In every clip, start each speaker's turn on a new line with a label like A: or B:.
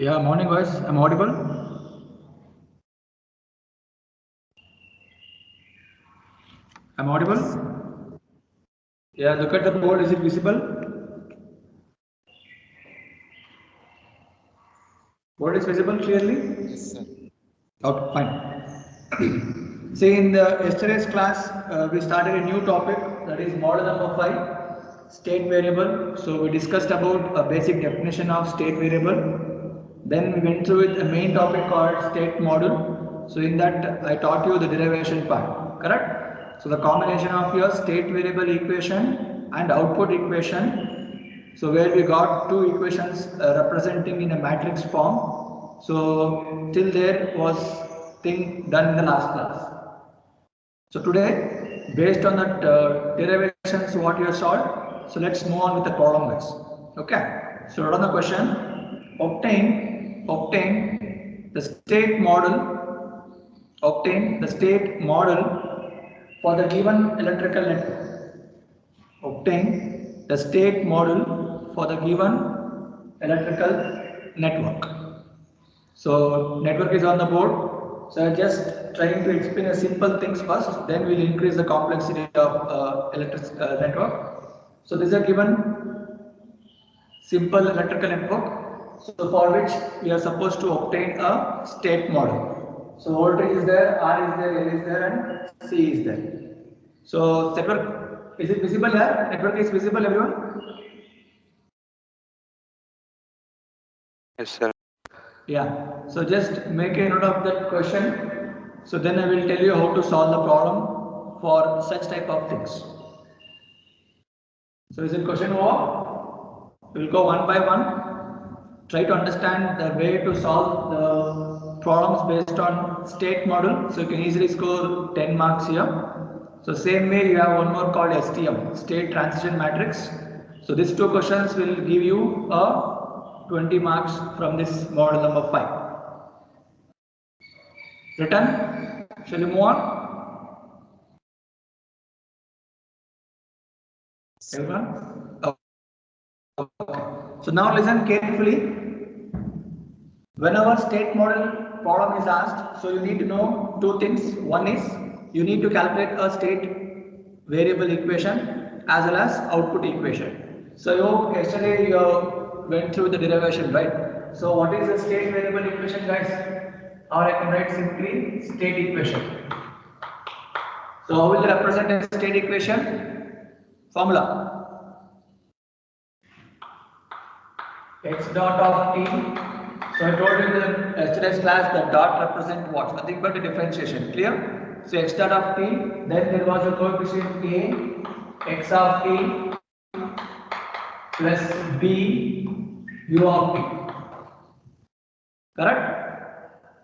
A: Yeah, morning guys. I'm audible. I'm audible. Yeah, look at the board. Is it visible? Board is visible clearly?
B: Yes, sir.
A: Okay, fine. See, in the yesterday's class, we started a new topic, that is model number 5, state variable. So we discussed about a basic definition of state variable. Then we went through with a main topic called state model. So in that, I taught you the derivation part, correct? So the combination of your state variable equation and output equation. So where we got two equations representing in a matrix form. So till there was thing done in the last class. So today, based on that derivations what you have solved, so let's move on with the problem guys. Okay. So what on the question? Obtain the state model. Obtain the state model for the given electrical network. Obtain the state model for the given electrical network. So network is on the board. So just trying to explain a simple things first, then we'll increase the complexity of electric network. So this is a given simple electrical network. So for which we are supposed to obtain a state model. So voltage is there, R is there, L is there, and C is there. So network, is it visible here? Network is visible, everyone?
B: Yes, sir.
A: Yeah, so just make a note of that question. So then I will tell you how to solve the problem for such type of things. So is it question over? We'll go one by one. Try to understand the way to solve the problems based on state model. So you can easily score 10 marks here. So same way you have one more called STM, state transition matrix. So these two questions will give you a 20 marks from this model number 5. Written? Shall we move on? Everyone? Okay. So now listen carefully. Whenever state model problem is asked, so you need to know two things. One is you need to calculate a state variable equation as well as output equation. So yesterday you went through the derivation, right? So what is the state variable equation, guys? Or I can write simply state equation. So how will you represent a state equation? Formula. X dot of t. So I told you in the yesterday's class that dot represent what? Nothing but a differentiation. Clear? So x dot of t. Then there was a coefficient a, x of t plus b u of t. Correct?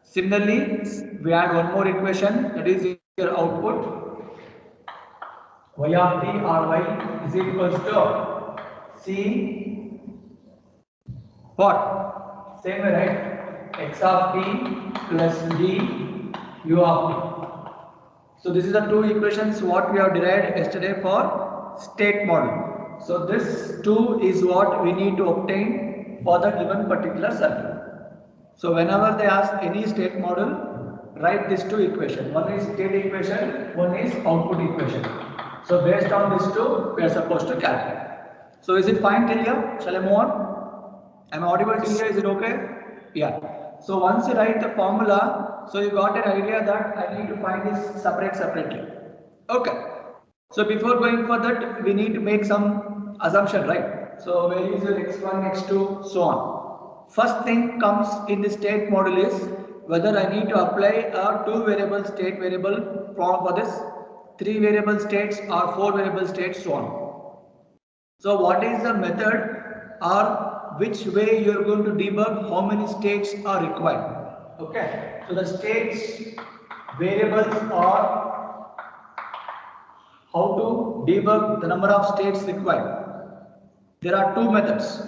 A: Similarly, we add one more equation, that is your output. Y of t or y is equals to c what? Same way, right? X of t plus d u of t. So this is the two equations what we have derived yesterday for state model. So this two is what we need to obtain for the given particular circuit. So whenever they ask any state model, write these two equations. One is state equation, one is output equation. So based on these two, we are supposed to calculate. So is it fine till here? Shall I move on? Am I audible till here? Is it okay? Yeah. So once you write the formula, so you got an idea that I need to find this separately. Okay. So before going for that, we need to make some assumption, right? So where is your x1, x2, so on. First thing comes in the state model is whether I need to apply a 2 variable state variable problem for this, 3 variable states or 4 variable states, so on. So what is the method or which way you are going to debug how many states are required? Okay. So the states variables are how to debug the number of states required. There are two methods.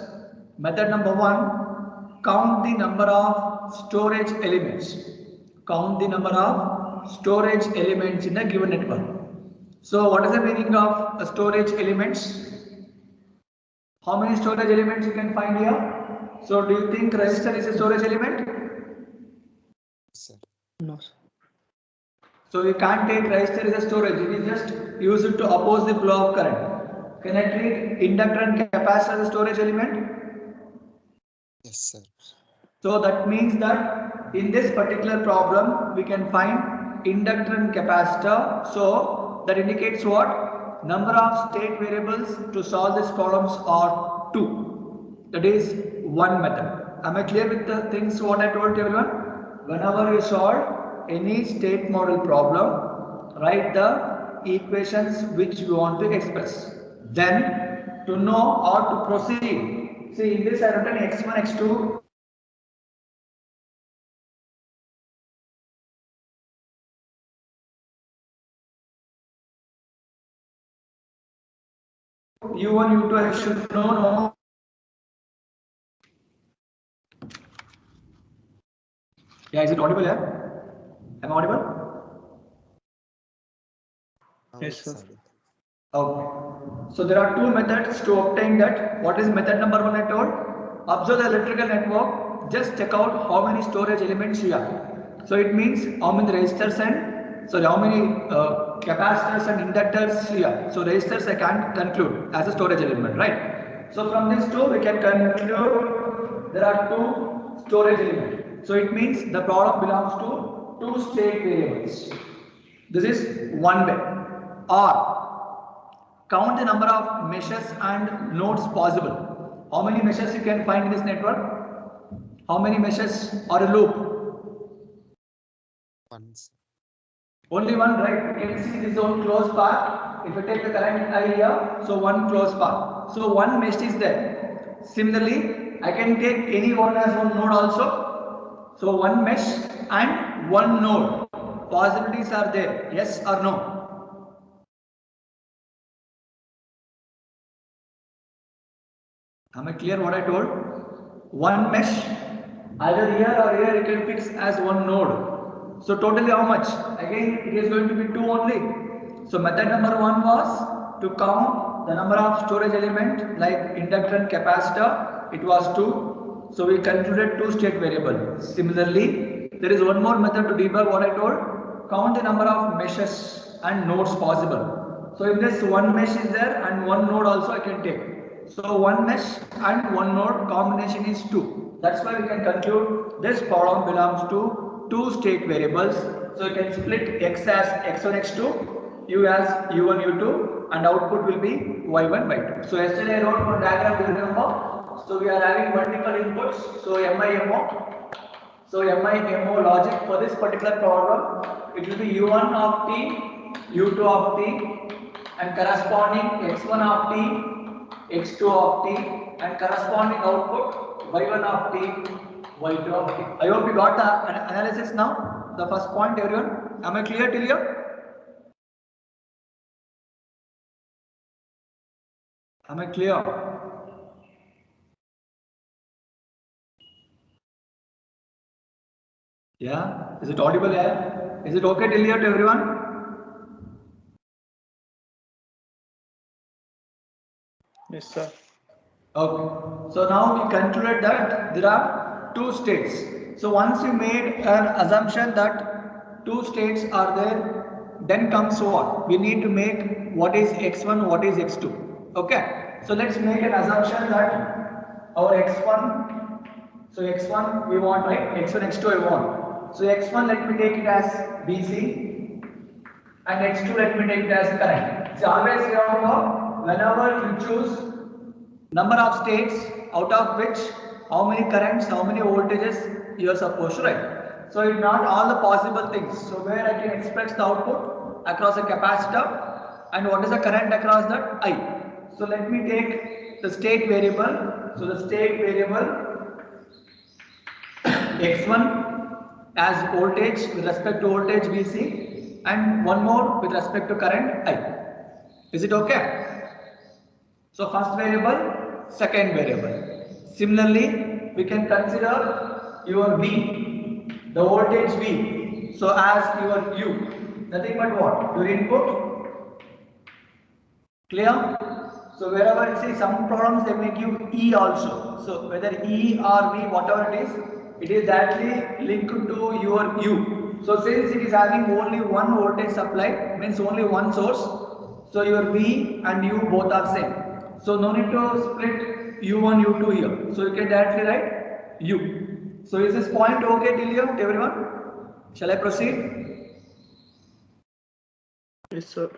A: Method number one, count the number of storage elements. Count the number of storage elements in a given network. So what is the meaning of storage elements? How many storage elements you can find here? So do you think resistor is a storage element?
C: Sir.
D: No, sir.
A: So we can't take resistor as a storage. We just use it to oppose the flow of current. Can I treat inductor and capacitor as a storage element?
C: Yes, sir.
A: So that means that in this particular problem, we can find inductor and capacitor. So that indicates what? Number of state variables to solve these problems are 2. That is one method. Am I clear with the things what I told you everyone? Whenever you solve any state model problem, write the equations which you want to express. Then to know how to proceed. See, in this I written x1, x2. U1, U2, I should know. No. Yeah, is it audible? Yeah, am I audible?
C: Now
D: Yes,
C: it's
D: sir.
C: audible.
A: Okay. So there are two methods to obtain that. What is method number 1 I told? Observe the electrical network. Just check out how many storage elements you have. So it means how many resistors and how many capacitors and inductors here. So resistors I can conclude as a storage element, right? So from these two we can conclude there are two storage elements. So it means the problem belongs to two state variables. This is one way. Or count the number of meshes and nodes possible. How many meshes you can find in this network? How many meshes or a loop?
C: One, sir.
A: Only one, right? You can see this zone closed path. If you take the current I here, so one closed path. So one mesh is there. Similarly, I can take any one as one node also. So one mesh and one node. Possibilities are there. Yes or no? Am I clear what I told? One mesh, either here or here you can fix as one node. So totally how much? Again it is going to be 2 only. So method number 1 was to count the number of storage element like inductor and capacitor. It was 2. So we concluded 2 state variable. Similarly, there is one more method to debug what I told. Count the number of meshes and nodes possible. So in this one mesh is there and one node also I can take. So one mesh and one node combination is 2. That's why we can conclude this problem belongs to two state variables. So you can split x as x1, x2, u as u1, u2 and output will be y1, y2. So yesterday I wrote one diagram, do you remember? So we are having multiple inputs. So MIMO. So MIMO logic for this particular problem, it will be u1 of t, u2 of t and corresponding x1 of t, x2 of t and corresponding output y1 of t, y2 of t. I hope you got the analysis now. The first point everyone. Am I clear till here? Am I clear? Yeah? Is it audible here? Is it okay till here to everyone?
D: Yes, sir.
A: Okay. So now we concluded that there are two states. So once you made an assumption that two states are there, then comes what? We need to make what is x1, what is x2. Okay. So let's make an assumption that our x1, so x1 we want, right? x1, x2 I want. So x1 let me take it as BC and x2 let me take it as current. So always remember, whenever you choose number of states out of which how many currents, how many voltages you are supposed to write. So it's not all the possible things. So where I can express the output across a capacitor and what is the current across that I. So let me take the state variable. So the state variable x1 as voltage with respect to voltage VC and one more with respect to current I. Is it okay? So first variable, second variable. Similarly, we can consider your V, the voltage V. So as your U, nothing but what? Your input. Clear? So wherever you see some problems, they may give E also. So whether E or V, whatever it is directly linked to your U. So since it is having only one voltage supply, means only one source, so your V and U both are same. So no need to split U1, U2 here. So you can directly write U. So is this point okay till here to everyone? Shall I proceed?
D: Yes, sir.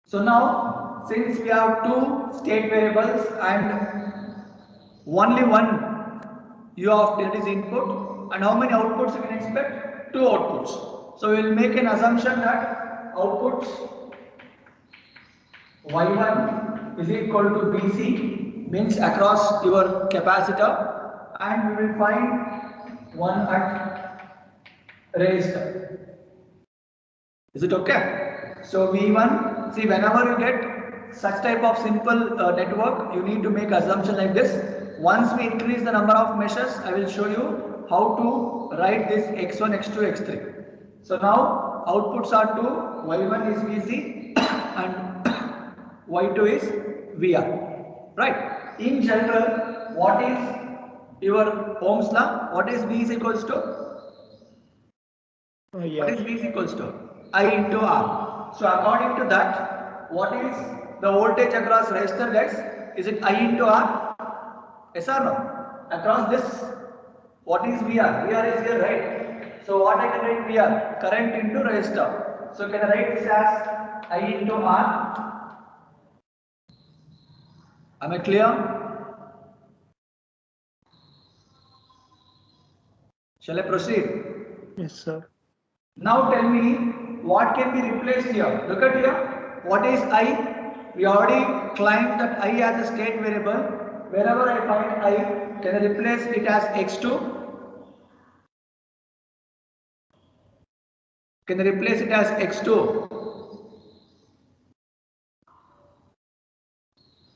A: So now, since we have two state variables and only one U of t is input, and how many outputs you can expect? Two outputs. So we will make an assumption that outputs Y1 is equal to Vc, means across your capacitor, and we will find one at resistor. Is it okay? So V1, see, whenever you get such type of simple network, you need to make assumption like this. Once we increase the number of meshes, I will show you how to write this x1, x2, x3. So now outputs are 2, y1 is Vc and y2 is Vr. Right? In general, what is your Ohm's law? What is V is equals to?
D: Yeah.
A: What is V is equals to? I into R. So according to that, what is the voltage across resistor, guys? Is it I into R? Yes or no? Across this, what is VR? VR is here, right? So what I can write VR? Current into resistor. So can I write this as I into R? Am I clear? Shall I proceed?
D: Yes, sir.
A: Now tell me what can be replaced here. Look at here. What is I? We already claimed that I as a state variable. Wherever I find I, can I replace it as x2? Can I replace it as x2?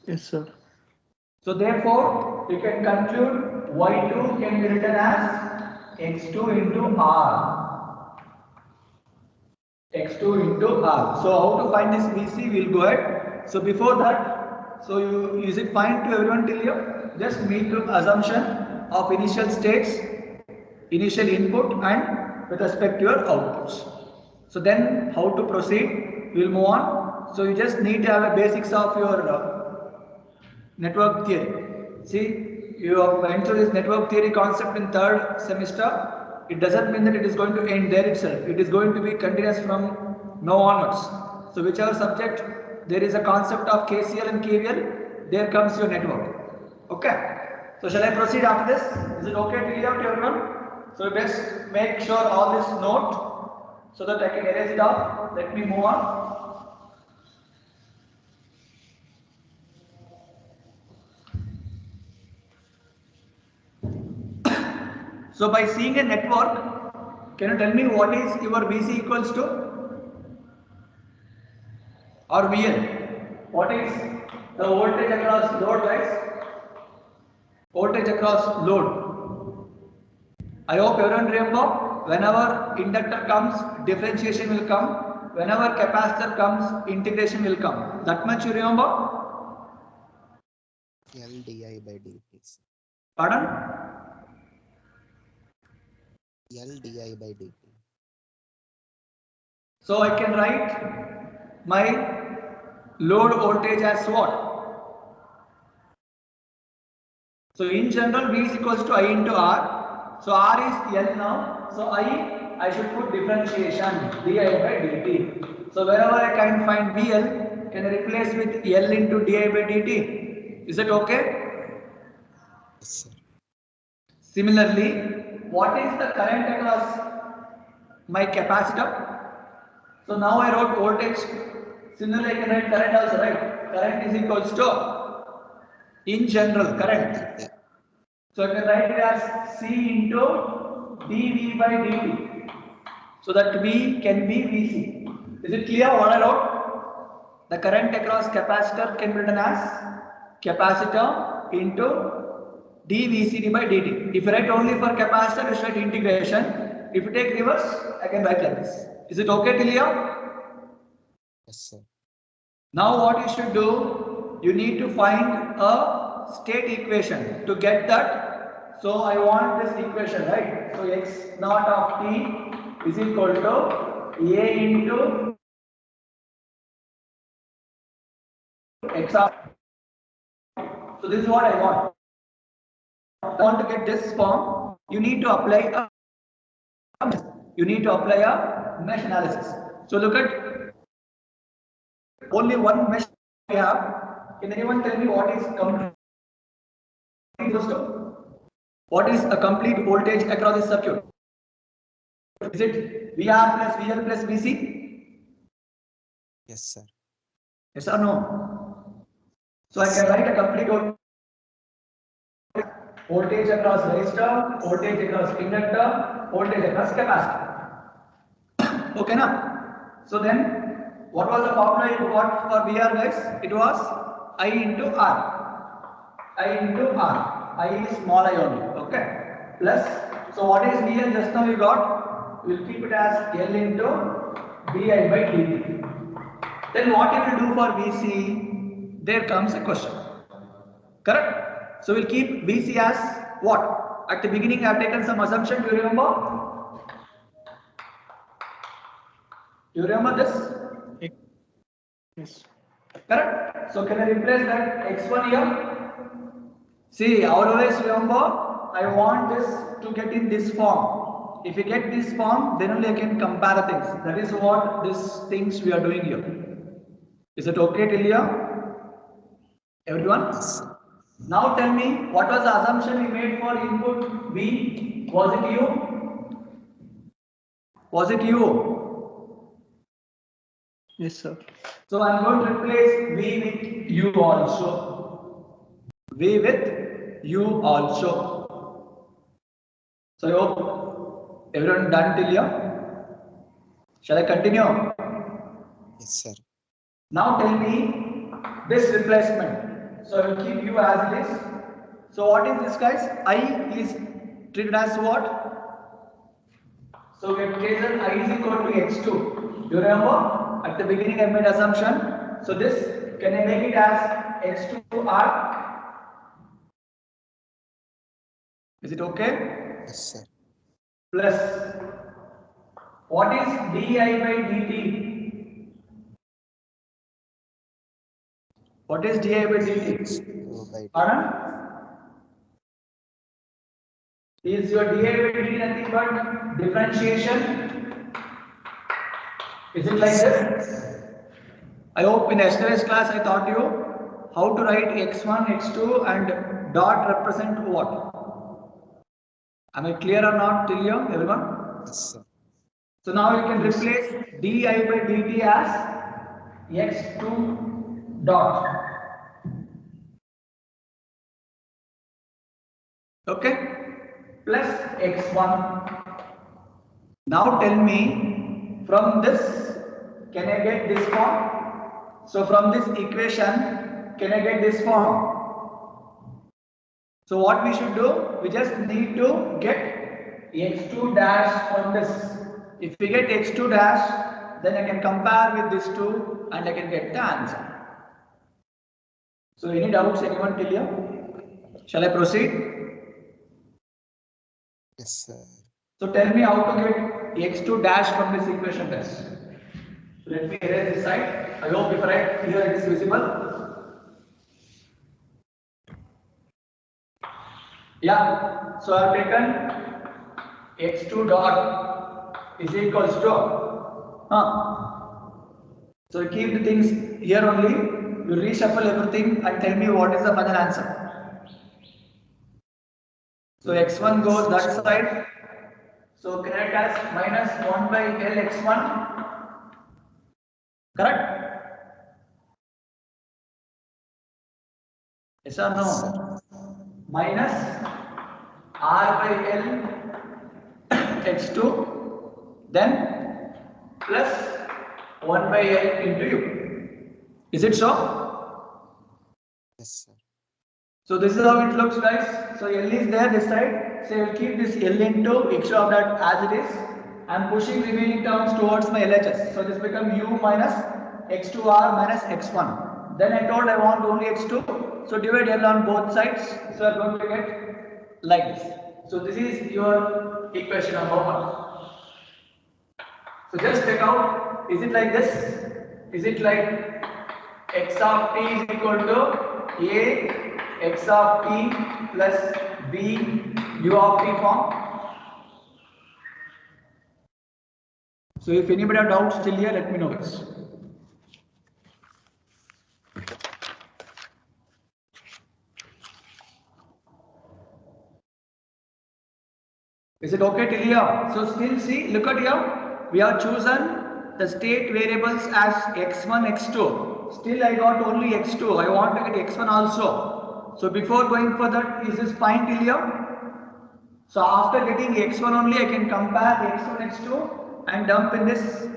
D: Yes, sir.
A: So therefore, you can conclude y2 can be written as x2 into r. x2 into r. So how to find this Vc? We'll go ahead. So before that, so is it fine to everyone till here? Just make the assumption of initial states, initial input, and with respect to your outputs. So then how to proceed? We'll move on. So you just need to have a basics of your network theory. See, you have went through this network theory concept in third semester. It doesn't mean that it is going to end there itself. It is going to be continuous from now onwards. So whichever subject there is a concept of KCL and KVL, there comes your network. Okay. So shall I proceed after this? Is it okay to hear to everyone? So best make sure all this note so that I can erase it off. Let me move on. So by seeing a network, can you tell me what is your Vc equals to? Or VL? What is the voltage across load, guys? Voltage across load. I hope everyone remember, whenever inductor comes, differentiation will come. Whenever capacitor comes, integration will come. That much you remember?
C: L di by dt.
A: Pardon?
C: L di by dt.
A: So I can write my load voltage as what? So in general, V is equals to I into R. So R is L now. So I should put differentiation di by dt. So wherever I can find VL, can I replace with L into di by dt? Is that okay?
C: Yes, sir.
A: Similarly, what is the current across my capacitor? So now I wrote voltage. Similarly, I can write current also, right? Current is equals to, in general, current. So I can write it as C into dV by dt. So that V can be Vc. Is it clear what I wrote? The current across capacitor can be written as capacitor into dVcd by dt. If you write only for capacitor, you should write integration. If you take reverse, I can write like this. Is it okay till here?
C: Yes, sir.
A: Now what you should do? you need to find a state equation. To get that, so I want this equation, right? So x naught of t is equal to a into x of. So this is what I want. I want to get this form. You need to apply a mesh analysis. So look at only one mesh we have. Can anyone tell me what is complete? What is a complete voltage across this circuit? Is it VR plus VL plus VC?
C: Yes, sir.
A: Yes or no? So I can write a complete voltage across resistor, voltage across inductor, voltage across capacitor. Okay, now. So then, what was the formula you got for VR, guys? It was I into R. I into R. I is small I only. Okay. Plus. So what is VL? Just now you got. We'll keep it as L into di by dt. Then what you will do for VC? There comes a question. Correct? So we'll keep VC as what? At the beginning I have taken some assumption. Do you remember? You remember this?
D: Yes.
A: Correct? So can I replace that x1 here? See, always remember, I want this to get in this form. If you get this form, then only I can compare things. That is what these things we are doing here. Is it okay till here? Everyone?
C: Yes, sir.
A: Now tell me, what was the assumption we made for input V? Was it U? Was it U?
D: Yes, sir.
A: So I am going to replace V with U also. V with U also. So I hope everyone done till here. Shall I continue?
C: Yes, sir.
A: Now tell me this replacement. So I will keep U as it is. So what is this, guys? I is treated as what? So we have taken I is equal to x2. You remember? At the beginning I made assumption. So this, can I make it as x2r? Is it okay?
C: Yes, sir.
A: Plus, what is di by dt? What is di by dt?
C: X2 by D.
A: Pardon? Is your di by dt nothing but differentiation? Is it like this? I hope in yesterday's class I taught you how to write x1, x2 and dot represent what? Am I clear or not till here, everyone?
C: Yes, sir.
A: So now you can replace di by dt as x2 dot. Okay? Plus x1. Now tell me, from this, can I get this form? So from this equation, can I get this form? So what we should do? We just need to get x2 dash from this. If we get x2 dash, then I can compare with this two and I can get the answer. So any doubts, anyone till here? Shall I proceed?
C: Yes, sir.
A: So tell me how to get x2 dash from this equation test. Let me erase this side. I hope if I write here it is visible. Yeah. So I have taken x2 dot is equals to So you keep the things here only. You reshuffle everything and tell me what is the final answer. So x1 goes that side. So can I cast minus 1 by L x1? Correct? Yes or
C: Yes, sir.
A: no? Minus R by L x2, then plus 1 by L into U. Is it so?
C: Yes, sir.
A: So this is how it looks, guys. So L is there this side. So I will keep this L into x of that as it is. I am pushing remaining terms towards my LHS. So this becomes U minus x2R minus x1. Then I told I want only x2. So divide L on both sides. So I'm going to get like this. So this is your equation number 1. So just check out, is it like this? Is it like x of t is equal to a x of t plus b u of t form? So if anybody have doubts still here, let me know guys. Is it okay till here? So still see, look at here. We have chosen the state variables as x1, x2. Still I got only x2. I want to get x1 also. So before going further, is this fine till here? So after getting x1 only, I can compare x1, x2 and dump in this.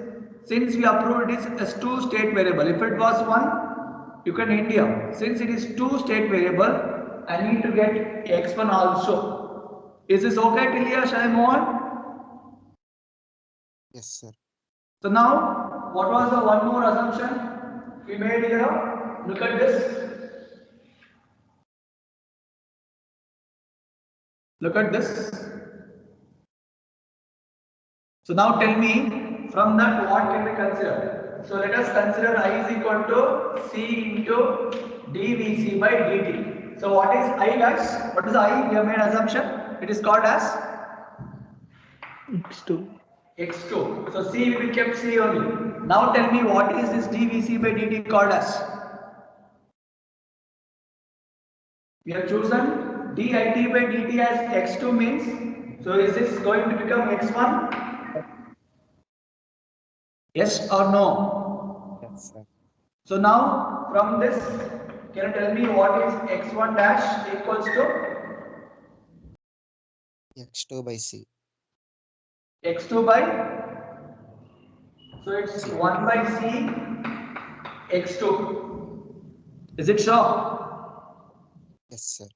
A: Since we approved it is as 2 state variable. If it was 1, you can end here. Since it is 2 state variable, I need to get x1 also. Is this okay till here? Shall I move on?
C: Yes, sir.
A: So now, what was the one more assumption we made here? Look at this. Look at this. So now tell me, from that what can we consider? So let us consider I is equal to C into dVc by dt. So what is I guys? What is I? We have made assumption. It is called as
D: x2.
A: x2. So C we will kept C only. Now tell me what is this dVc by dt called as? We have chosen dit by dt as x2 means. So is this going to become x1? Yes or no?
C: Yes, sir.
A: So now from this, can you tell me what is x1 dash equals to?
C: x2 by c.
A: x2 by, so it's
C: C.
A: 1 by c x2. Is it sure?
C: Yes, sir.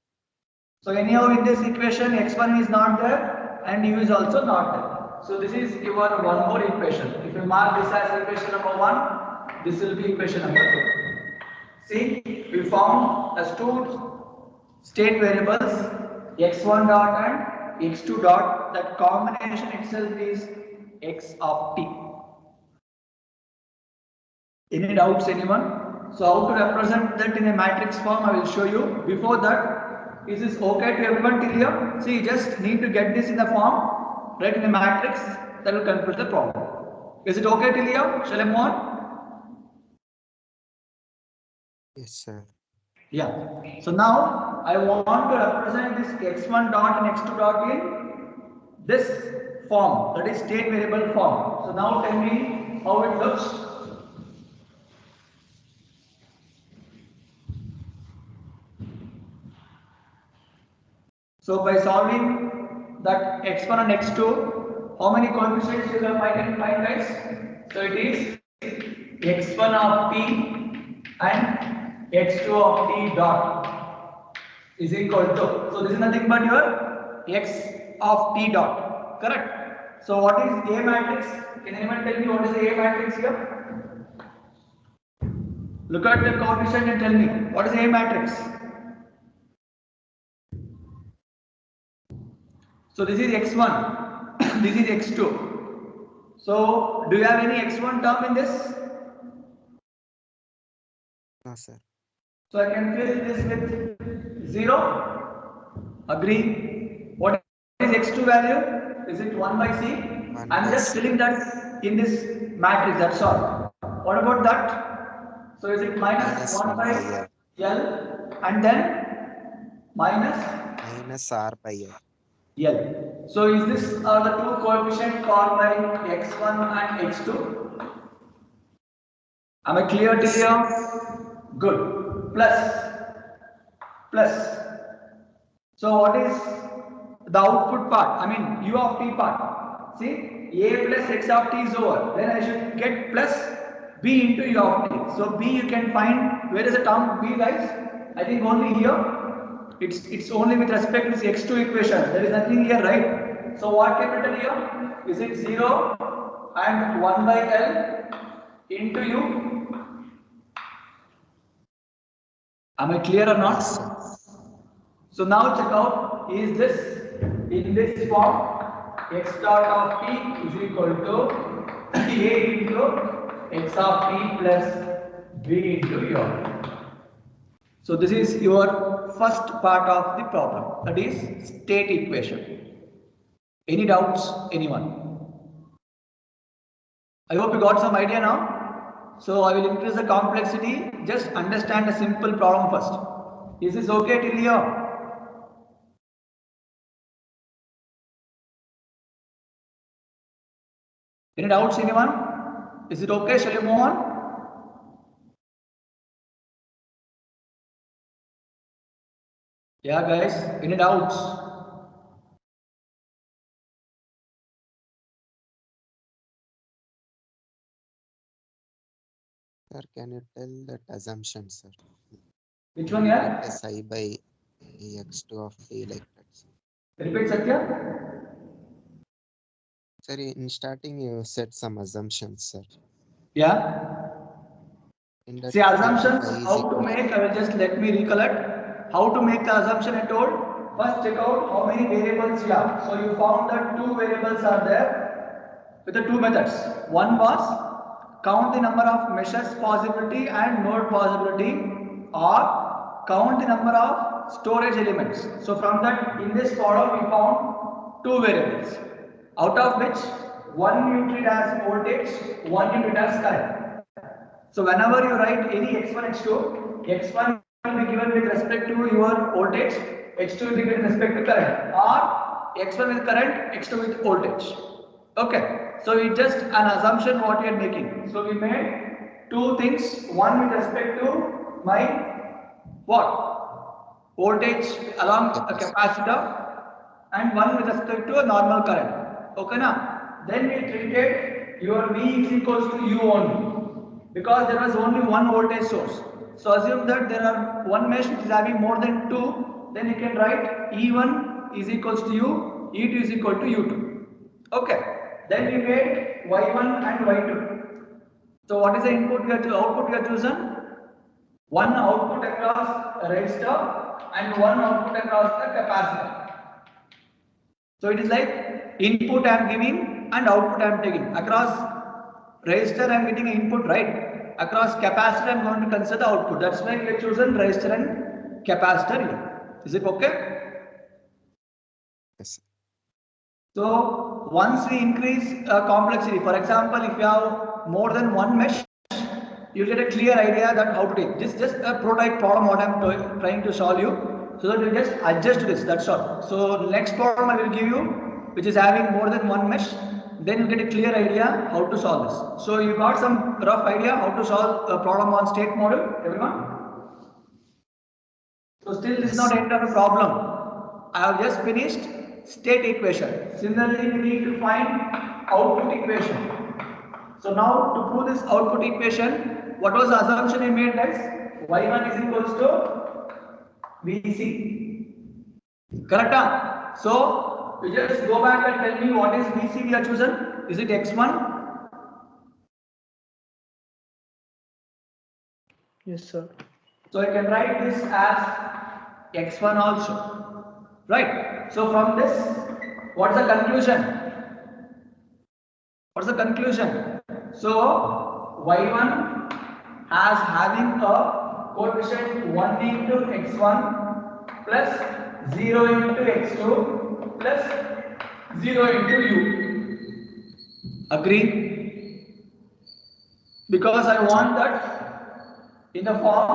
A: So anyhow in this equation x1 is not there and u is also not there. So this is your one more equation. If you mark this as equation number 1, this will be equation number 2. See, we found as 2 state variables x1 dot and x2 dot. That combination itself is x of t. Any doubts anyone? So how to represent that in a matrix form I will show you. Before that, is this okay to everyone till here? See, you just need to get this in the form, right, in a matrix, that will conclude the problem. Is it okay till here? Shall I move on?
C: Yes, sir.
A: Yeah. So now I want to represent this x1 dot and x2 dot in this form, that is state variable form. So now tell me how it looks. So by solving that x1 and x2, how many coefficients you can find guys? So it is x1 of t and x2 of t dot is equal to, so this is nothing but your x of t dot, correct? So what is A matrix? Can anyone tell me what is the A matrix here? Look at the coefficient and tell me what is A matrix. So this is x1, this is x2. So do you have any x1 term in this?
C: No, sir.
A: So I can fill this with 0. Agree? What is x2 value? Is it 1 by c?
C: 1
A: I'm
C: by
A: just
C: c.
A: filling that in this matrix, that's all. What about that? So is it minus 1 by
C: L
A: L and then minus
C: minus r by l.
A: L. So is this are the two coefficients called by x1 and x2? Am I clear till here? Good. Plus. So what is the output part? I mean u of t part. See, a plus x of t is over. Then I should get plus b into u of t. So b you can find, where is the term b guys? I think only here. It's only with respect to this x2 equation. There is nothing here, right? So what can be written here? Is it 0 and 1 by L into u? Am I clear or not?
C: Yes, sir.
A: So now check out, is this in this form? X dot of p is equal to a into x of p plus b into u. So this is your first part of the problem, that is state equation. Any doubts, anyone? I hope you got some idea now. So I will increase the complexity. Just understand a simple problem first. Is this okay till here? Any doubts, anyone? Is it okay? Shall we move on? Yeah, guys. Any doubts?
C: Sir, can you tell that assumption, sir?
A: Which one, yeah?
C: Replace I by x2 of t like that, sir.
A: Repeat, Satya.
C: Sir, in starting you said some assumptions, sir.
A: Yeah.
C: In that
A: See, assumptions,
C: I is
A: how to
C: equal
A: make, I will just let me recollect. How to make the assumption I told. First check out how many variables you have. So you found that 2 variables are there with the 2 methods. One was count the number of meshes possibility and node possibility, or count the number of storage elements. So from that, in this problem we found 2 variables, out of which one you treat as voltage, one you treat as current. So whenever you write any x1, x2, x1 will be given with respect to your voltage, x2 will be given with respect to current, or x1 with current, x2 with voltage. Okay, so it's just an assumption what we are making. So we made two things, one with respect to my what? Voltage along a capacitor, and one with respect to a normal current. Okay, now then we treated your V is equals to U only, because there was only one voltage source. So assume that there are one mesh which is having more than 2, then you can write E1 is equals to U, E2 is equal to U2. Okay, then we made Y1 and Y2. So what is the input we have to output we have chosen? One output across a resistor and one output across the capacitor. So it is like input I am giving and output I am taking. Across resistor I am getting input, right? Across capacitor I am going to consider the output. That's why we have chosen resistor and capacitor here. Is it okay?
C: yes, sir.
A: So once we increase complexity, for example, if you have more than one mesh, you get a clear idea that how to take. This is just a prototype problem what I am trying to solve you, so that you just adjust to this. That's all. So next problem I will give you, which is having more than one mesh. Then you get a clear idea how to solve this. So you got some rough idea how to solve a problem on state model, everyone? So still this is not end of the problem. I have just finished state equation. Similarly, we need to find output equation. So now to prove this output equation, what was the assumption we made, guys? Y1 is equals to Vc. Correct? Huh? So you just go back and tell me what is Vc we are chosen. Is it x1?
D: Yes, sir.
A: So I can write this as x1 also. Right? So from this, what's the conclusion? What's the conclusion? So y1 as having a coefficient 1 into x1 plus 0 into x2 plus 0 into u. Agree? Because I want that in the form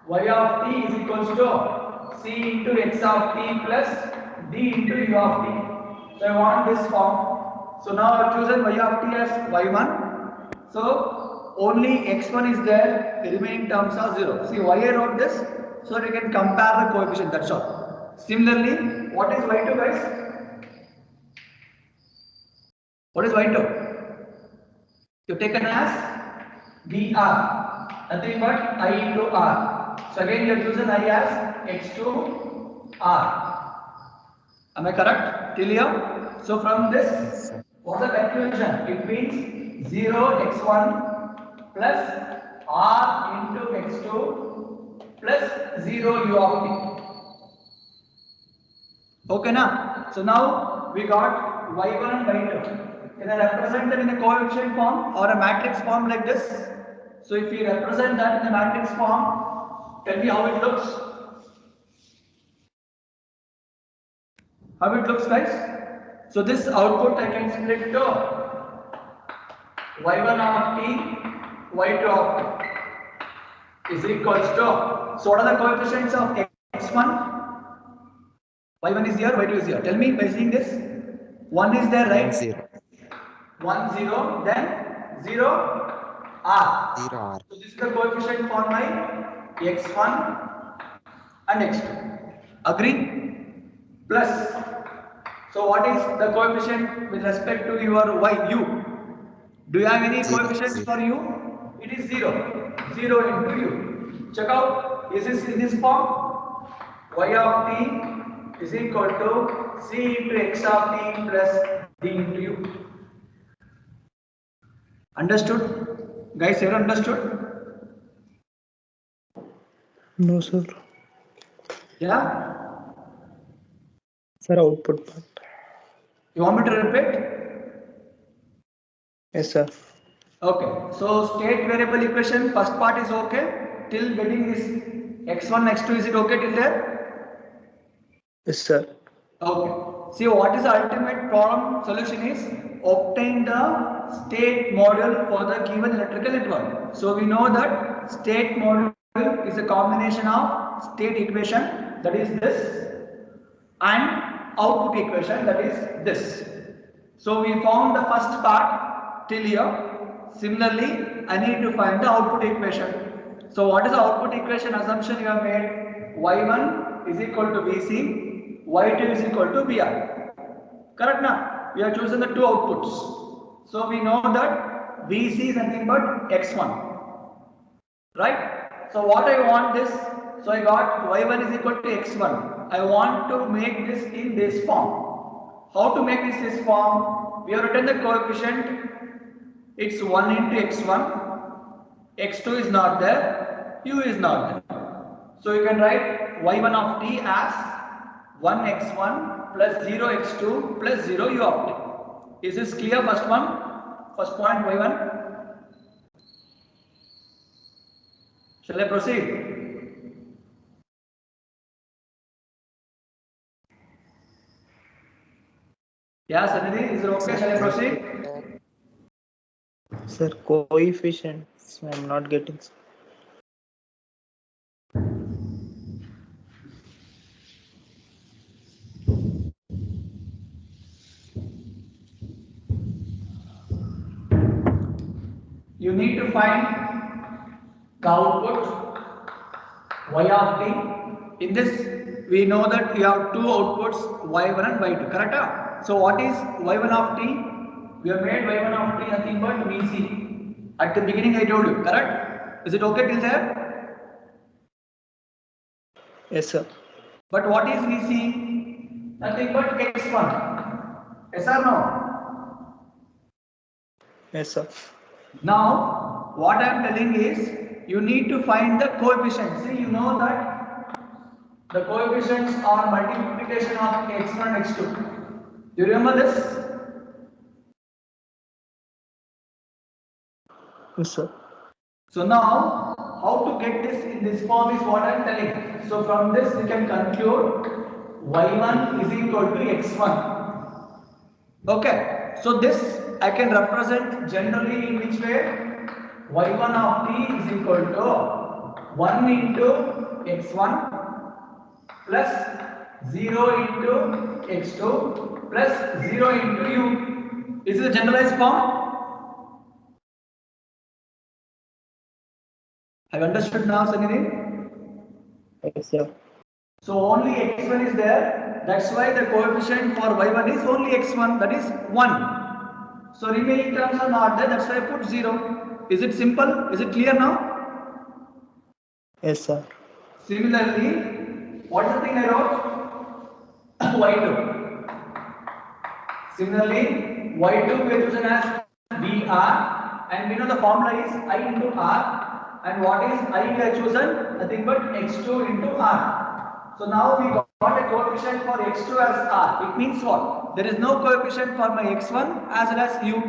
A: y of t is equals to c into x of t plus d into u of t. So I want this form. So now I have chosen y of t as y1. So only x1 is there, the remaining terms are 0. See why I wrote this? So that you can compare the coefficient, that's all. Similarly, what is y2, guys? What is y2? You've taken as dr, nothing but I into r. So again you have chosen I as x2 r. Am I correct till here? So from this,
C: Yes, sir.
A: what's the conclusion? It means 0 x1 plus r into x2 plus 0 u of t. Okay, na? So now we got y1 and y2. Can I represent them in a coefficient form or a matrix form like this? So if we represent that in the matrix form, tell me how it looks. How it looks, guys? So this output I can split to y1 of t, y2 of t is equals to. So what are the coefficients of x1? y1 is here, y2 is here. Tell me by seeing this. 1 is there, right?
C: 0.
A: 1 0, then 0 r.
C: 0 R.
A: So this is the coefficient for my x1 and x2. Agree? Plus. So what is the coefficient with respect to your y, u? Do you have any
C: 0.
A: coefficients
C: 0.
A: for u? It is 0. 0 into u. Check out. Is this in this form? Y of t is equal to c into x of t plus d into u. Understood? Guys, here understood?
D: No, sir.
A: Yeah?
D: Sir, output part.
A: You want me to repeat?
D: Yes, sir.
A: Okay. So state variable equation, first part is okay. Till getting this x1, x2, is it okay till there?
D: Yes, sir.
A: Okay. See, what is the ultimate problem solution is obtain the state model for the given electrical network. So we know that state model is a combination of state equation, that is this, and output equation, that is this. So we found the first part till here. Similarly, I need to find the output equation. So what is the output equation assumption you have made? Y1 is equal to Vc, Y2 is equal to Vi. Correct now? We have chosen the two outputs. So we know that Vc is nothing but x1. Right? So what I want is, so I got y1 is equal to x1. I want to make this in this form. How to make this form? We have written the coefficient. It's 1 into x1. x2 is not there. U is not there. So you can write y1 of t as 1 x1 plus 0 x2 plus 0 u of t. Is this clear? First one? First point y1. Shall I proceed? Yeah, Sanidhi, is it okay? Shall I proceed?
D: Sir, coefficients I'm not getting.
A: You need to find the output y of t. In this, we know that we have two outputs y1 and y2, correct? So what is y1 of t? We have made y1 of t nothing but Vc. At the beginning I told you, correct? Is it okay till there?
D: Yes, sir.
A: But what is Vc? Nothing but x1. Yes or no?
D: Yes, sir.
A: Now, what I am telling is, you need to find the coefficients. See, you know that the coefficients are multiplication of x1 and x2. Do you remember this?
D: Yes, sir.
A: So now, how to get this in this form is what I am telling. So from this we can conclude y1 is equal to x1. Okay. So this I can represent generally in which way? y1 of t is equal to 1 into x1 plus 0 into x2 plus 0 into u. Is it a generalized form? Have you understood now, Sanidhi?
D: Yes, sir.
A: So only x1 is there. That's why the coefficient for y1 is only x1, that is 1. So remaining terms are not there, that's why I put 0. Is it simple? Is it clear now?
D: Yes, sir.
A: Similarly, what is the thing I wrote? y2. Similarly, y2 we have chosen as VR, and we know the formula is I into R, And what is I we have chosen? Nothing but x2 into r. So now we got a coefficient for x2 as r. It means what? There is no coefficient for my x1 as well as u.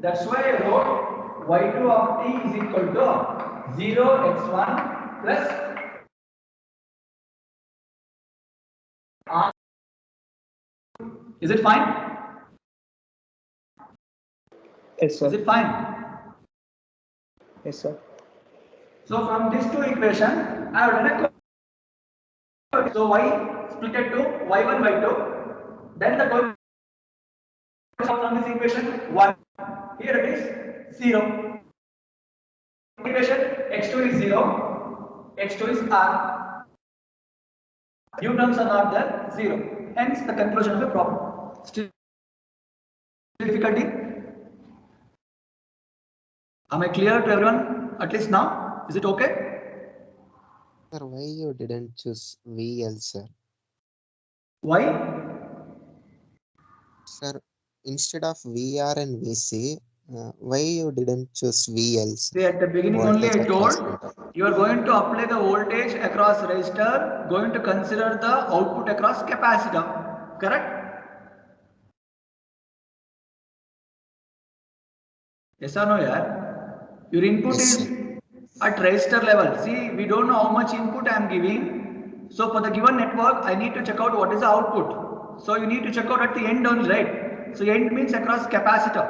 A: That's why I wrote y2 of t is equal to 0 x1 plus r. Is it fine?
D: Yes, sir.
A: Is it fine?
D: Yes, sir.
A: So from these two equations, I have done a so y split it to y1 y2. Then the coefficient from this equation 1. Here it is 0. Equation x2 is 0, x2 is r. U terms are not there, 0. Hence the conclusion of the problem. Still difficulty? Am I clear to everyone at least now? Is it okay?
C: Sir, why you didn't choose VL, sir?
A: Why?
C: Sir, instead of VR and VC, why you didn't choose VL, sir?
A: See, at the beginning only
C: Voltage
A: I told
C: across.
A: you are going to apply the voltage across resistor, going to consider the output across capacitor. Correct? Yes or no, yeah? Your input
C: Yes,
A: is
C: sir.
A: at resistor level. See, we don't know how much input I am giving. So for the given network, I need to check out what is the output. So you need to check out at the end only, right? So end means across capacitor.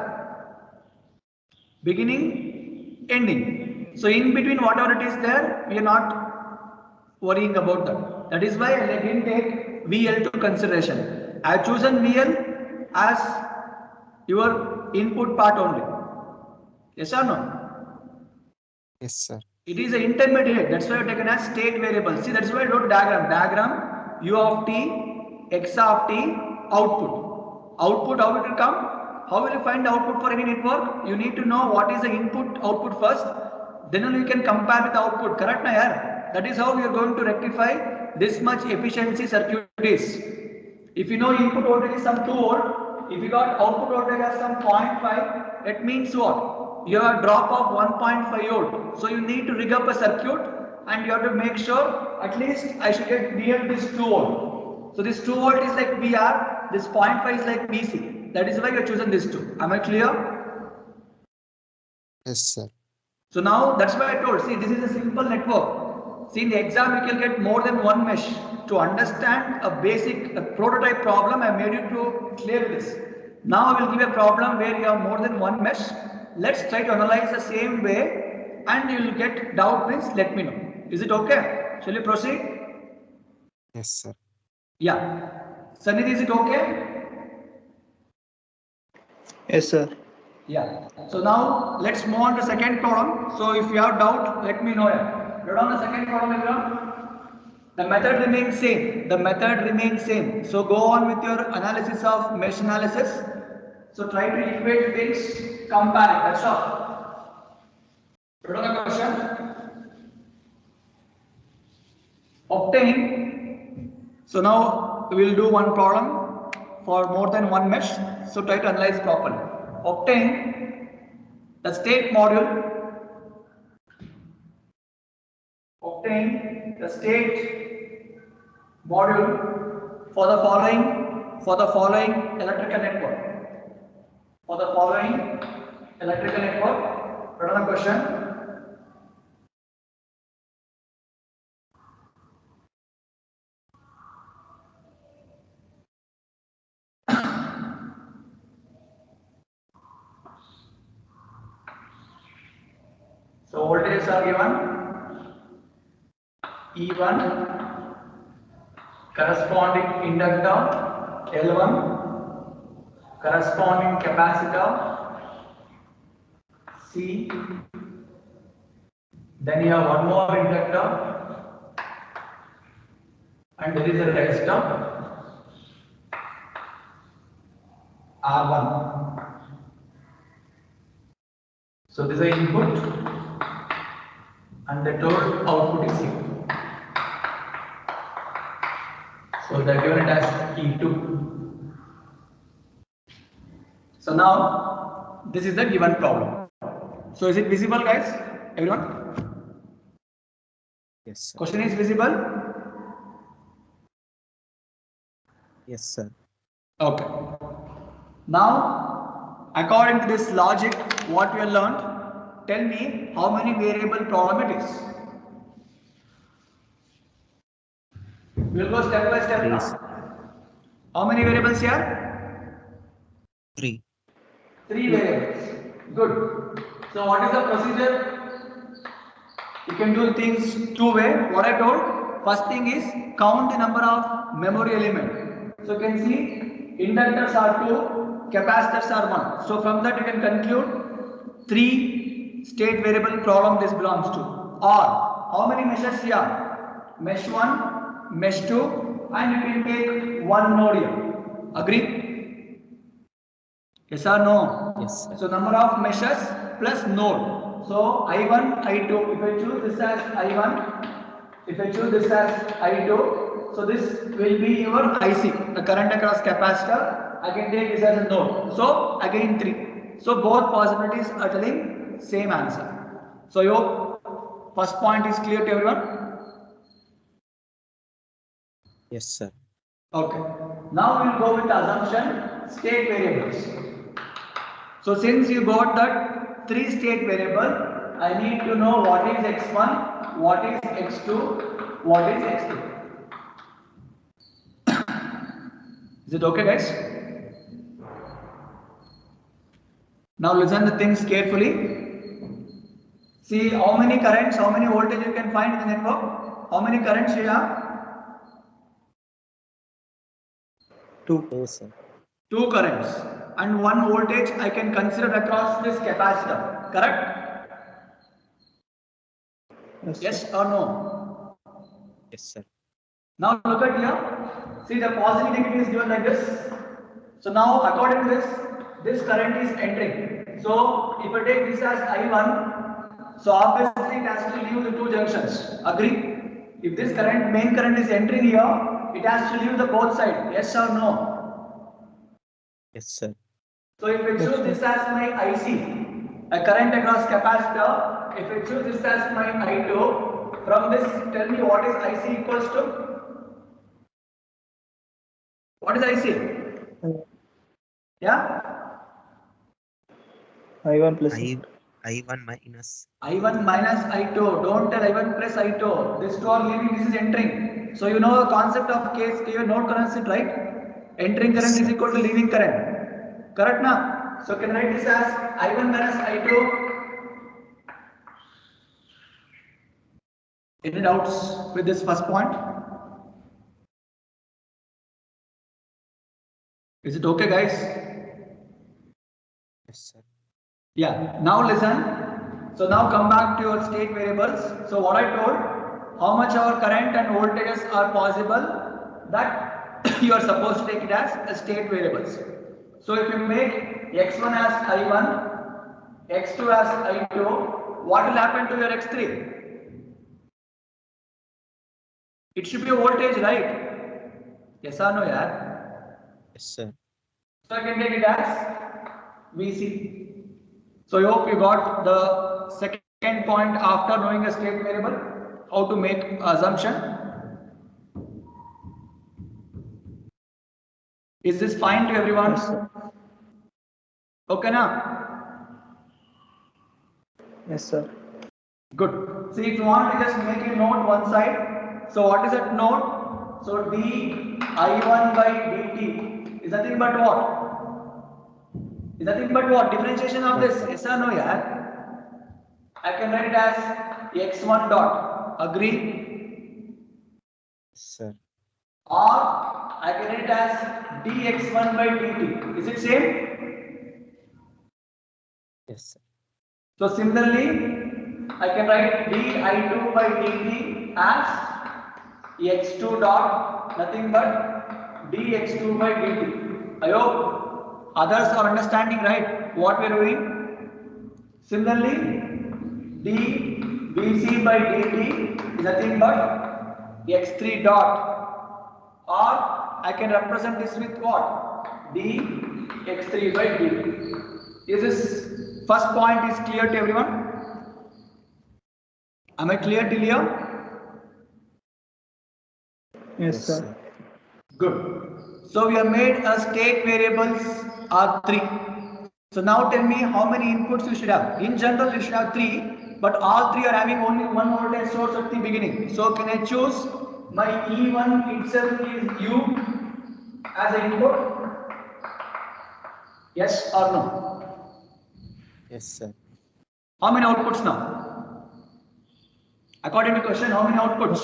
A: Beginning, ending. So in between whatever it is there, we are not worrying about that. That is why I didn't take VL to consideration. I have chosen VL as your input part only. Yes or no?
C: Yes, sir.
A: It is an intermediate. That's why I have taken as state variable. See, that's why I wrote diagram. Diagram U of t, x of t, output. Output, how it will come? How will you find the output for any network? You need to know what is the input, output first. Then only you can compare with the output. Correct, na yaar? That is how we are going to rectify this much efficiency circuit is. If you know input voltage is some 2 volt, if you got output voltage as some 0.5, it means what? You have a drop of 1.5 volt. So you need to rig up a circuit and you have to make sure at least I should get near this 2 volt. So this 2 volt is like VR, this 0.5 is like VC. That is why you have chosen this 2. Am I clear?
C: Yes, sir.
A: So now that's why I told, see, this is a simple network. See, in the exam you can get more than one mesh. To understand a basic prototype problem, I made you to clear this. Now I will give a problem where you have more than one mesh. Let's try to analyze the same way and you will get doubt means let me know. Is it okay? Shall we proceed?
C: Yes, sir.
A: Yeah. Sanidhi, is it okay?
D: Yes, sir.
A: Yeah. So now let's move on to second problem. So if you have doubt, let me know. Write down the second problem, everyone. The method remains same. The method remains same. So go on with your analysis of mesh analysis. So try to equate things, compare it. That's all. Write down the question. Obtain. So now we will do one problem for more than one mesh. So try to analyze properly. Obtain the state module. Obtain the state module for the following electrical network. For the following electrical network. Another question. So voltages are given. E1, corresponding inductor L1, corresponding capacitor C, then you have one more inductor and there is a resistor R1. So this is the input and the total output is here. So they are given it as E2. So now this is the given problem. So is it visible, guys? Everyone?
C: Yes, sir.
A: Question is visible?
C: Yes, sir.
A: Okay. Now, according to this logic, what we have learned, tell me how many variable problem it is. We'll go step by step
C: Three.
A: now. How many variables here?
C: 3.
A: 3 variables. Good. So what is the procedure? You can do things two way. What I told, first thing is count the number of memory element. So you can see inductors are 2, capacitors are 1. So from that you can conclude 3 state variable problem this belongs to. Or how many meshes here? Mesh 1, mesh 2, and you can take one node here. Agree? Yes or no?
C: Yes, sir.
A: So number of meshes plus node. So I1, I2. If I choose this as I1, if I choose this as I2, so this will be your IC, the current across capacitor. I can take this as a node. So again 3. So both possibilities are telling same answer. So your first point is clear to everyone?
C: Yes, sir.
A: Okay. Now we will go with the assumption state variables. So since you got that 3 state variable, I need to know what is x1, what is x2, what is x3. Is it okay, guys? Now listen the things carefully. See how many currents, how many voltage you can find in the network. How many currents you have?
D: 2.
C: 2, sir.
A: 2 currents and 1 voltage I can consider across this capacitor. Correct?
D: Yes,
A: Yes
D: sir.
A: or no?
C: Yes, sir.
A: Now look at here. See the positive negative is given like this. So now according to this current is entering. So if I take this as I1, so obviously it has to leave the 2 junctions. Agree? If this current, main current is entering here, it has to leave the both sides. Yes or no?
C: Yes, sir.
A: So if I
D: Yes,
A: choose
D: sir.
A: this as my IC, a current across capacitor, if I choose this as my I2, from this tell me what is IC equals to? What is IC? Yeah?
D: I1 plus
C: I1 minus
A: I1 minus I2. Don't tell I1 plus I2. These two are leaving, this is entering. So you know the concept of case given node current, right? Entering
C: Yes,
A: current is
C: sir.
A: equal to leaving current. Correct now? So can I write this as I1 minus I2. Any doubts with this first point? Is it okay, guys?
C: Yes, sir.
A: Yeah. Now listen. So now come back to your state variables. So what I told, how much our current and voltages are possible, that you are supposed to take it as a state variables. So if you make x1 as I1, x2 as I2, what will happen to your x3? It should be a voltage, right? Yes or no, yeah?
C: Yes, sir.
A: So I can take it as VC. So I hope you got the second point after knowing a state variable, how to make assumption. Is this fine to everyone?
D: Yes, sir.
A: Okay, now?
D: Yes, sir.
A: Good. See, if you want to just make a note one side. So what is that note? So dI1 by dt is nothing but what? Is nothing but what? Differentiation of this. Yes or no, yeah? I can write it as x1 dot. Agree?
C: Yes, sir.
A: Or I can write it as dx1 by dt. Is it same?
C: Yes, sir.
A: So similarly, I can write di2 by dt as x2 dot nothing but dx2 by dt. I hope others are understanding right what we are doing. Similarly, dbc by dt is nothing but x3 dot, or I can represent this with what? dx3 by dt. Is this first point is clear to everyone? Am I clear till here?
D: Yes, sir.
A: Good. So we have made a state variables are 3. So now tell me how many inputs you should have. In general, you should have 3, but all 3 are having only one voltage source at the beginning. So can I choose my E1 itself is U as an input? Yes or no?
C: Yes, sir.
A: How many outputs now? According to question, how many outputs?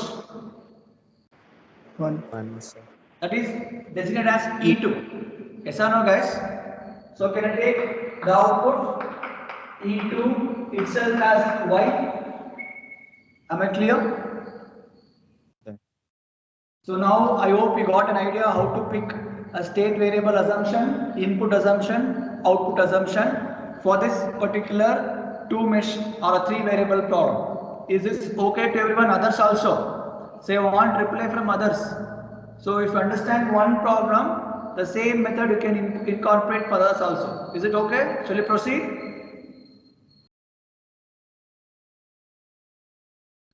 D: 1.
C: 1, sir.
A: That is designated as E2. Yes or no, guys? So can I take the output E2 itself as Y? Am I clear?
C: Sir.
A: So now I hope you got an idea how to pick a state variable assumption, input assumption, output assumption for this particular 2 mesh or a 3 variable problem. Is this okay to everyone? Others also? Say I want reply from others. So if you understand one problem, the same method you can incorporate for others also. Is it okay? Shall we proceed?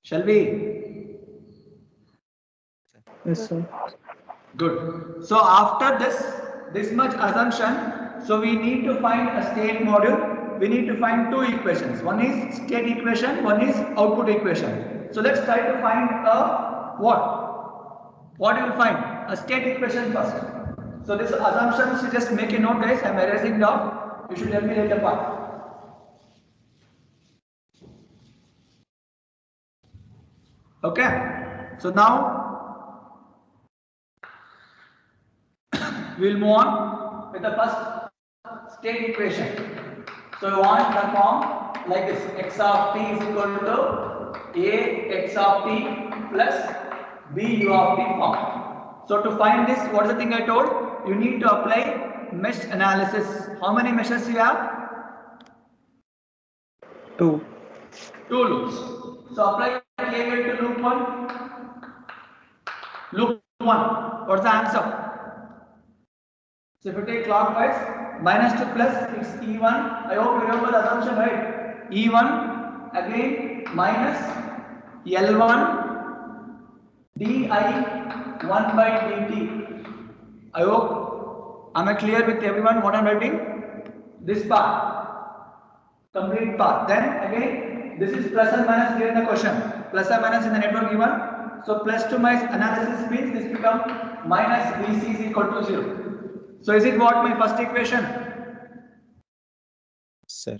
A: Shall we?
D: Yes, sir.
A: Good. So after this much assumption, so we need to find a state module. We need to find 2 equations. One is state equation, one is output equation. So let's try to find a what? What you will find? A state equation first. So this assumption, you just make a note, guys. I am erasing down. You should help me later part. Okay. So now we will move on with the first state equation. So we want the form like this: x of t is equal to a x of t plus b u of t form. So to find this, what is the thing I told? You need to apply mesh analysis. How many meshes you have?
D: 2.
A: 2 loops. So apply KVL to loop 1. Loop 1. What's the answer? So if you take clockwise, minus to plus, it's E1. I hope you remember the assumption, right? E1 again minus L1 di1 by dt. I hope am I clear with everyone what I'm writing? This part, complete part. Then again, this is plus and minus here in the question. Plus and minus in the network given. So plus to minus analysis means this become minus Vc is equal to 0. So is it what my first equation?
C: Sir.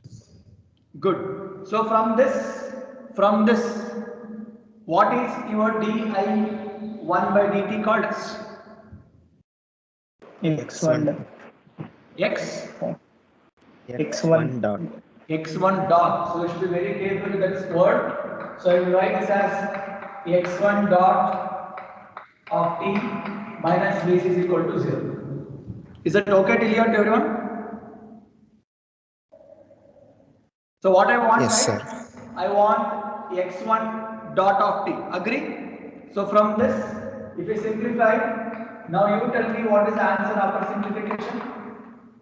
A: Good. So from this, what is your di1 by dt called as?
D: X1.
A: X
C: X1 dot.
A: x1 dot. So you should be very careful with this word. So I will write this as x1 dot of t minus Vc is equal to 0. Is that okay till here to everyone? So what I want,
C: Yes,
A: right?
C: sir.
A: I want x1 dot of t. Agree? So from this, if we simplify, now you tell me what is the answer after simplification.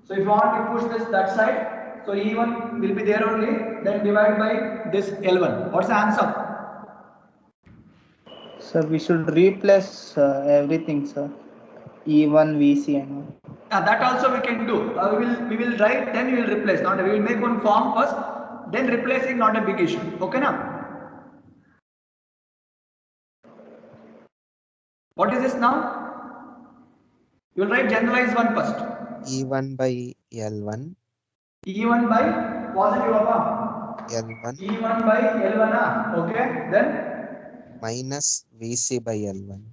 A: So if you want to push this that side, so E1 will be there only, then divide by this L1. What's the answer?
D: Sir, we should replace everything, sir. E1, VC and all.
A: That also we can do. We will write, then we will replace. Not we will make one form first, then replacing not a big issue. Okay now? What is this now? You will write generalized one first.
C: E1 by L1.
A: E1 by positive apa?
C: L1
A: E1 by L1. Okay. Then
C: minus VC by L1.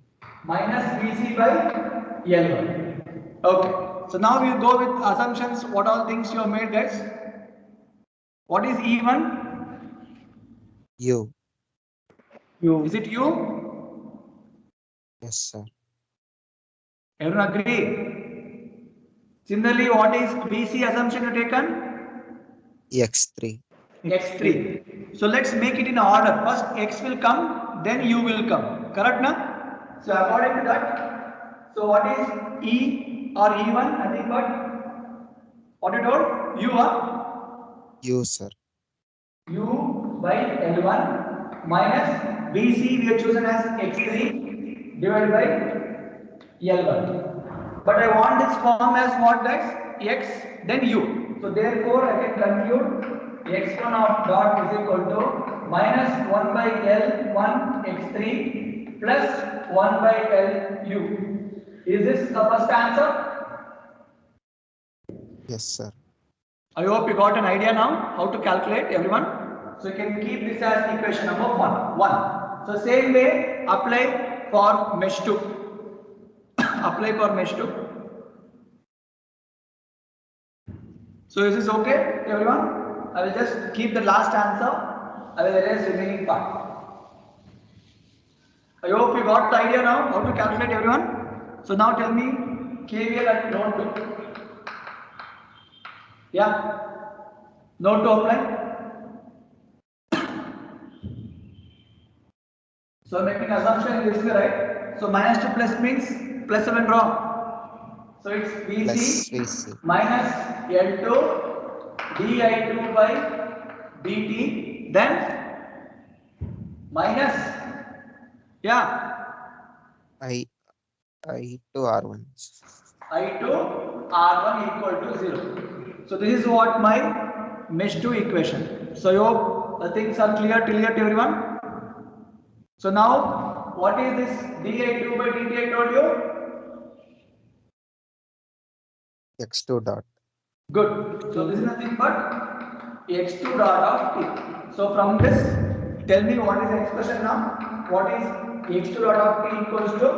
A: minus VC by L1. Okay. So now we will go with assumptions. What all things you have made, guys? What is E1?
C: U.
D: U.
A: Is it U?
C: Yes, sir.
A: Everyone agree? Similarly, what is VC assumption you taken?
C: X3.
A: X3. So let's make it in order. First X will come, then U will come. Correct now? So according to that, so what is E or E1? I think what you told? U or?
C: U, sir.
A: U by L1 minus VC we have chosen as X3 divided by L1. But I want this form as what, guys? X then U. So therefore I can conclude x1 of dot is equal to minus 1 by L1 x3 plus 1 by Lu. Is this the first answer?
C: Yes, sir.
A: I hope you got an idea now how to calculate, everyone. So you can keep this as equation number 1. So same way apply for mesh 2. Apply for mesh 2. So is this okay, everyone? I will just keep the last answer. I will erase remaining part. I hope you got the idea now how to calculate, everyone. So now tell me KVL at node 2. Yeah, node 2 apply. So I'm making assumption in this way, right? So minus 2 plus means plus 7 draw. So it's VC
C: Plus VC.
A: minus L2 di2 by dt, then minus, yeah,
C: I to R1.
A: I2 R1 equal to 0. So this is what my mesh 2 equation. So I hope the things are clear till here to everyone. So now what is this di2 by dt I told you?
C: X2 dot.
A: Good. So this is nothing but x2 dot of t. So from this, tell me what is the expression now? What is x2 dot of t equals to?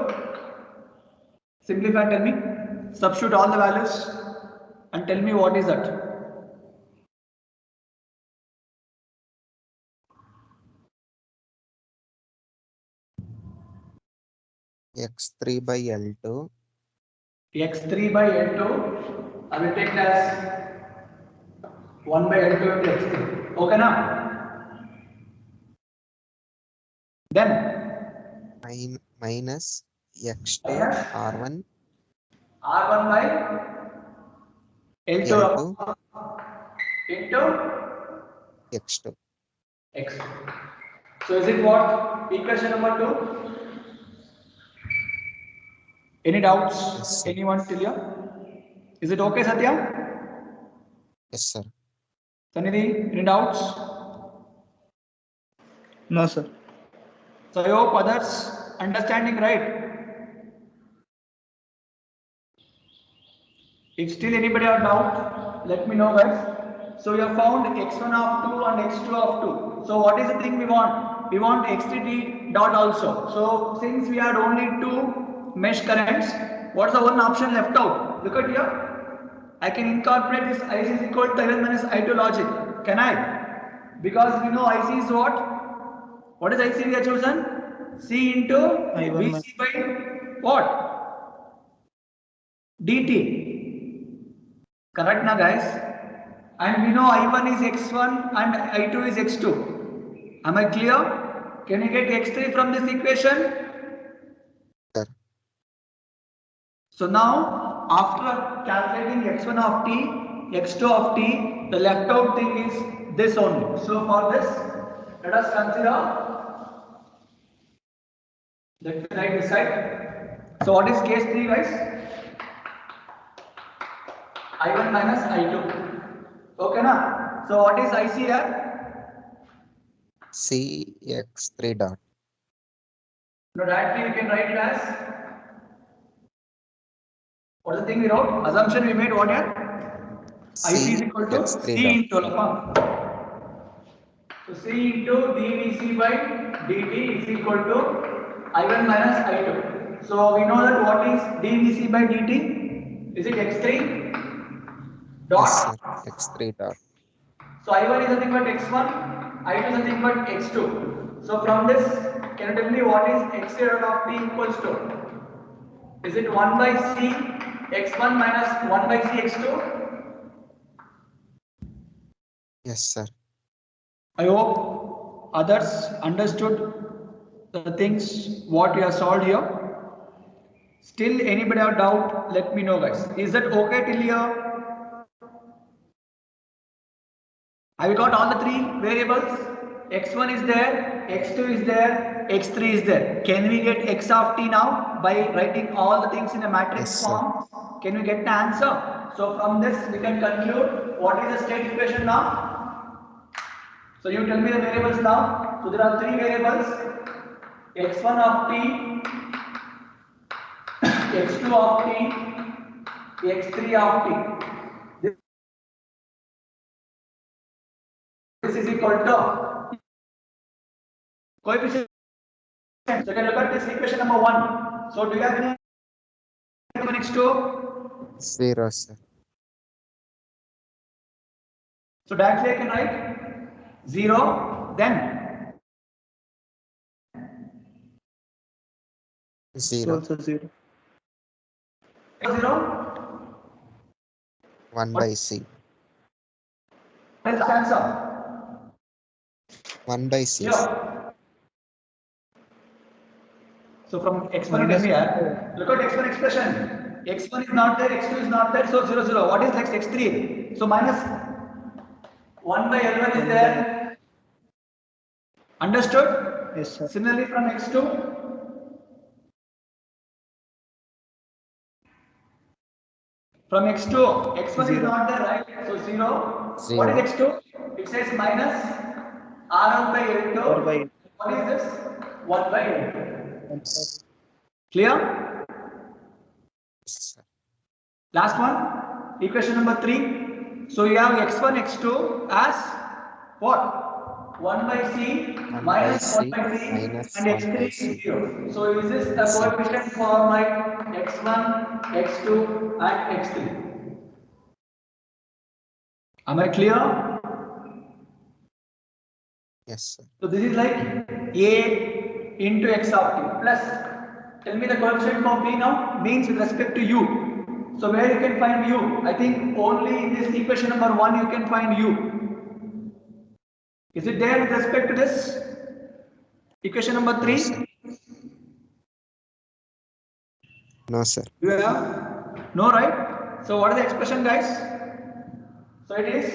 A: Simplify, tell me. Substitute all the values and tell me what is that.
C: X3 by L2.
A: X3 by L2, I will take it as 1 by L2 into x3. Okay now? Then
C: Minus X2
A: minus
C: R1
A: R1 by L2
C: L2
A: into
C: X2.
A: x2. So is it what? Equation number 2? Any doubts?
C: Yes, sir.
A: Anyone till here? Is it okay, Satya?
C: Yes, sir.
A: Sanidhi, any doubts?
D: No, sir.
A: So I hope others understanding right. If still anybody have doubt, let me know, guys. So we have found x1 of 2 and x2 of 2. So what is the thing we want? We want x3 dot also. So since we had only 2 mesh currents, what's the one option left out? Look at here. I can incorporate this IC is equal to I1 minus I2 logic. Can I? Because we know IC is what? What is IC we have chosen? C into
D: I1
A: VC by what? dt. Correct now, guys? And we know I1 is x1 and I2 is x2. Am I clear? Can you get x3 from this equation?
C: Sir.
A: So now, after calculating x1 of t, x2 of t, the left out thing is this only. So for this, let us consider, let me write this side. So what is case 3, guys? I1 minus I2. Okay na? So what is IC here?
C: C X3 dot.
A: No, directly we can write it as, what is the thing we wrote? Assumption we made what here? IC is
C: C
A: equal to
C: X3
A: C into
C: dot.
A: alpha. So C into dVC by dt is equal to I1 minus I2. So we know that what is dVC by dt? Is it x3 dot?
C: Yes, sir. X3 dot.
A: So I1 is nothing but x1, I2 is nothing but x2. So from this, can you tell me what is x3 dot of t equals to? Is it 1 by c x1 minus 1 by c x2?
C: Yes, sir.
A: I hope others understood the things what we have solved here. Still anybody have doubt, let me know, guys. Is that okay till here? Have you got all the 3 variables? x1 is there, x2 is there, x3 is there. Can we get x of t now by writing all the things in a matrix
C: Yes, sir.
A: form? Can we get an answer? So from this we can conclude what is the state equation now. So you tell me the variables now. So there are three variables: x1 of t, x2 of t, x3 of t. This is equal to coefficient. So you can look at this equation number 1. So do you have any x2?
C: 0, sir.
A: So directly I can write 0, then
C: 0.
D: Also 0.
A: 0.
C: 1 by C.
A: What is the answer?
C: 1 by C.
A: Here. So from x1 you here, look at x1 expression. x1 is not there, x2 is not there, so 0, 0. What is next? x3. So minus 1 by L1 is there. Understood?
D: Yes, sir.
A: Similarly from x2. From x2, x1 is
D: 0.
A: not there, right? So 0.
C: 0.
A: What is x2? It says minus R1 by L2.
D: R by
A: What is this? 1 by L2.
D: 1 sir.
A: Clear?
C: Yes, sir.
A: Last one, equation number 3. So you have x1, x2 as what? 1 by C
C: 1
A: minus
C: by
A: 1 by
C: C
A: C
C: minus
A: and
C: 1
A: x3
C: by
A: is
C: C.
A: 0. So is this the
C: C.
A: coefficient for my x1, x2 and x3? Am I clear?
C: Yes, sir.
A: So this is like A into x of t plus, tell me the coefficient for B now, means with respect to u. So where you can find u? I think only in this equation number 1 you can find u. Is it there with respect to this? Equation number 3?
C: No, sir. No, sir.
A: Do you have? No, right? So what is the expression, guys? So it is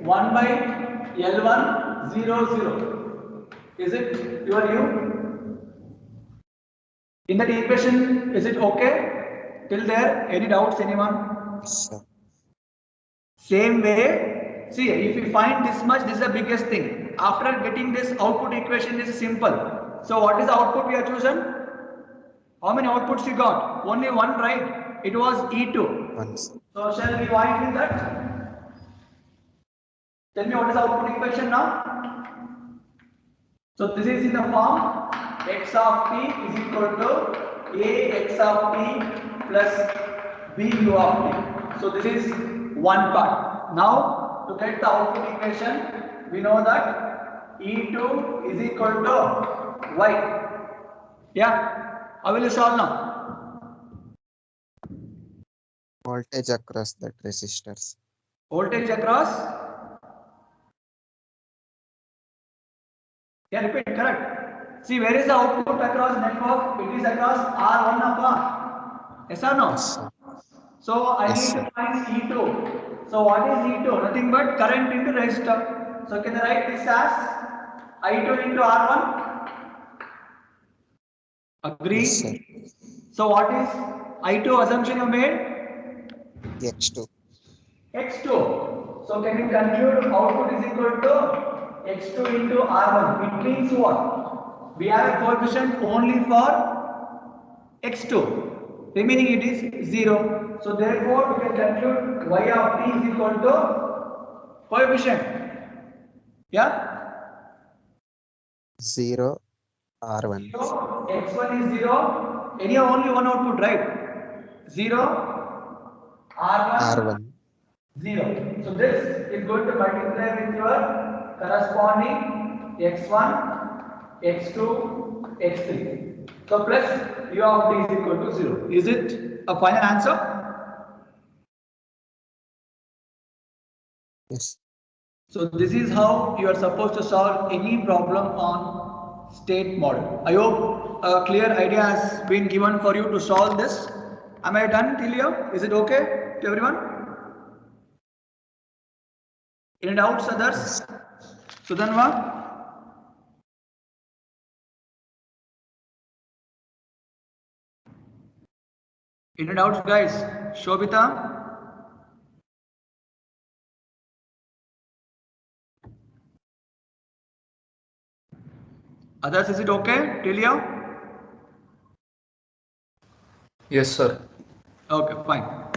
A: 1 by L1 0 0. Is it your u? In that equation, is it okay? Till there, any doubts, anyone?
C: Yes, sir.
A: Same way, see, if we find this much, this is the biggest thing. After getting this output equation, this is simple. So what is the output we have chosen? How many outputs you got? Only one, right? It was E2.
C: 1, sir.
A: So shall we wind with that? Tell me what is the output equation now? So this is in the form x of t is equal to a x of t plus b u of t. So this is one part. Now to get the output equation, we know that E2 is equal to y. Yeah, how will you solve now?
C: Voltage across that resistors.
A: Voltage across. Yeah, repeat, correct. See, where is the output across network? It is across R1 upon. Yes or no?
C: Yes, sir.
A: So I
C: Yes,
A: need to find E2. So what is E2? Nothing but current into resistor. So can I write this as I2 into R1? Agree?
C: Yes, sir.
A: So what is I2 assumption you made?
C: X2.
A: X2. So can you conclude output is equal to X2 into R1? It means what? We have a coefficient only for X2. Remaining it is 0. So therefore we can conclude Y of t is equal to coefficient. Yeah?
C: 0 R1.
A: So X1 is 0. Anyhow only one output, right? 0 R1
C: R1.
A: 0. So this is going to multiply with your corresponding x1, x2, x3. So plus u of t is equal to 0. Is it a final answer?
C: Yes.
A: So this is how you are supposed to solve any problem on state model. I hope a clear idea has been given for you to solve this. Am I done till here? Is it okay to everyone? Any doubts, others?
C: Yes.
A: Sudanva? Any doubts, guys? Shobita? Others, is it okay till here?
E: Yes, sir.
A: Okay, fine.